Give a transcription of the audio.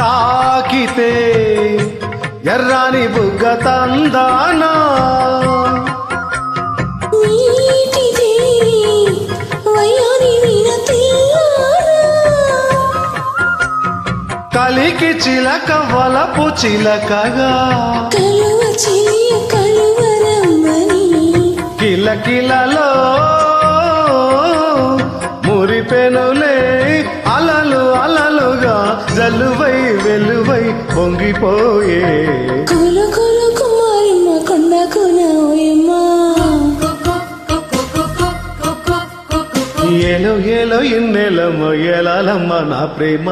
తాకితే ఎర్రాని బుగ్గ తందానా కలికి చిలక వలపు చిలకగా కిలకిలలో మురిపెనులే అలలు అలలుగా జలువై వెలువై పొంగిపోయే కులు కులు కుమారమ్మ కొండకు నాయమ్మా ఏలో ఏలో ఇన్నెలమ్మ ఎలాలమ్మ నా ప్రేమ